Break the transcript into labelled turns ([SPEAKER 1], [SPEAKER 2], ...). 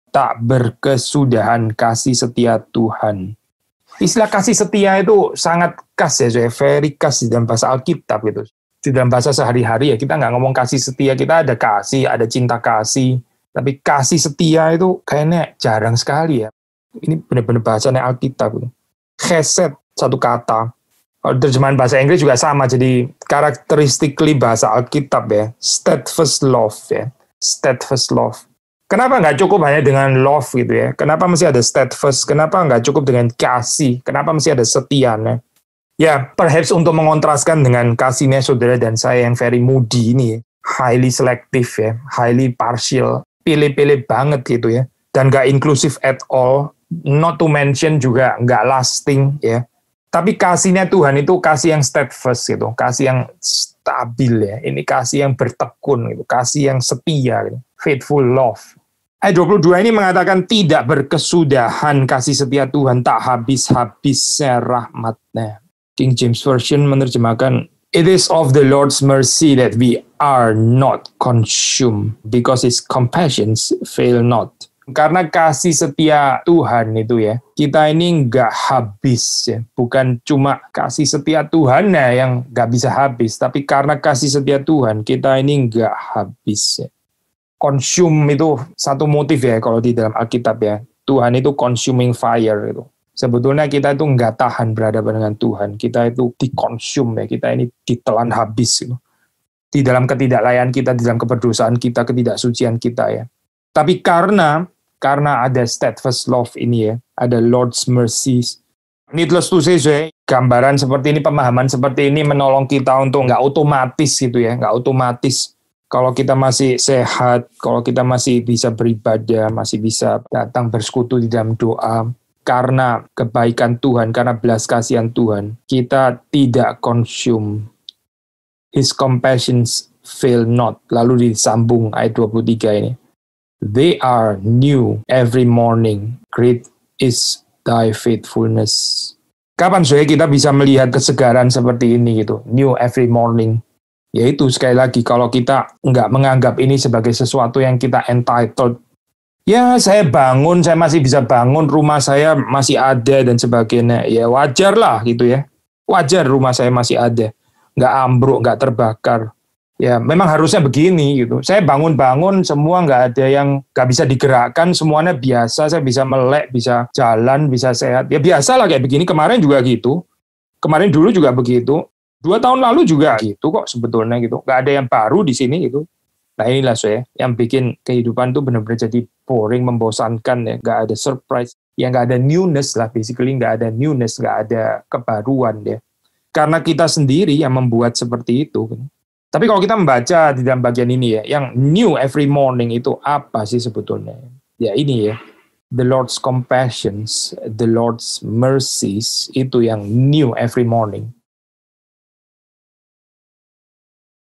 [SPEAKER 1] tak berkesudahan kasih setia Tuhan. Istilah kasih setia itu sangat khas ya, very khas di dalam bahasa Alkitab gitu. Di dalam bahasa sehari-hari ya, kita nggak ngomong kasih setia, kita ada kasih, ada cinta kasih. Tapi kasih setia itu kayaknya jarang sekali ya. Ini benar-benar bahasanya Alkitab. Chesed, satu kata. Kalau terjemahan bahasa Inggris juga sama, jadi characteristically bahasa Alkitab ya. Steadfast love ya. Steadfast love. Kenapa nggak cukup hanya dengan love gitu ya? Kenapa mesti ada steadfast? Kenapa nggak cukup dengan kasih? Kenapa mesti ada setianya? Ya, perhaps untuk mengontraskan dengan kasihnya saudara dan saya yang very moody ini, highly selective ya, highly partial, pilih-pilih banget gitu ya, dan nggak inclusive at all, not to mention juga nggak lasting ya. Tapi kasihnya Tuhan itu kasih yang steadfast gitu, kasih yang stabil ya, ini kasih yang bertekun gitu, kasih yang setia gitu, faithful love. Ayat 22 ini mengatakan tidak berkesudahan kasih setia Tuhan, tak habis-habisnya rahmatnya. King James Version menerjemahkan, it is of the Lord's mercy that we are not consumed, because His compassions fail not. Karena kasih setia Tuhan itu ya, kita ini nggak habis ya. Bukan cuma kasih setia Tuhan ya yang nggak bisa habis, tapi karena kasih setia Tuhan, kita ini nggak habis ya. Consume itu satu motif ya kalau di dalam Alkitab ya. Tuhan itu consuming fire itu. Sebetulnya kita itu nggak tahan berhadapan dengan Tuhan. Kita itu dikonsum ya. Kita ini ditelan habis gitu. Di dalam ketidaklayan kita, di dalam keberdosaan kita, ketidaksucian kita ya. Tapi karena ada steadfast love ini ya, ada Lord's mercies. Needless to say, gambaran seperti ini, pemahaman seperti ini menolong kita untuk nggak otomatis gitu ya, nggak otomatis. Kalau kita masih sehat, kalau kita masih bisa beribadah, masih bisa datang bersekutu di dalam doa, karena kebaikan Tuhan, karena belas kasihan Tuhan, kita tidak consume. His compassions fail not. Lalu disambung ayat 23 ini. They are new every morning. Great is thy faithfulness. Kapan saja kita bisa melihat kesegaran seperti ini gitu? New every morning. Yaitu sekali lagi kalau kita nggak menganggap ini sebagai sesuatu yang kita entitled. Ya saya bangun, saya masih bisa bangun, rumah saya masih ada dan sebagainya. Ya wajar lah gitu ya. Wajar rumah saya masih ada. Nggak ambruk, nggak terbakar. Ya memang harusnya begini gitu. Saya bangun-bangun semua nggak ada yang nggak bisa digerakkan, semuanya biasa. Saya bisa melek, bisa jalan, bisa sehat. Ya biasa lah kayak begini. Kemarin juga gitu. Kemarin dulu juga begitu. 2 tahun lalu juga gitu kok sebetulnya gitu. Nggak ada yang baru di sini gitu. Nah inilah saya yang bikin kehidupan tuh benar-benar jadi boring, membosankan ya. Nggak ada surprise. Ya nggak ada newness lah. Basically nggak ada newness, nggak ada kebaruan ya. Karena kita sendiri yang membuat seperti itu. Tapi kalau kita membaca di dalam bagian ini ya, yang new every morning itu apa sih sebetulnya? Ya ini ya. The Lord's compassions, the Lord's mercies, itu yang new every morning.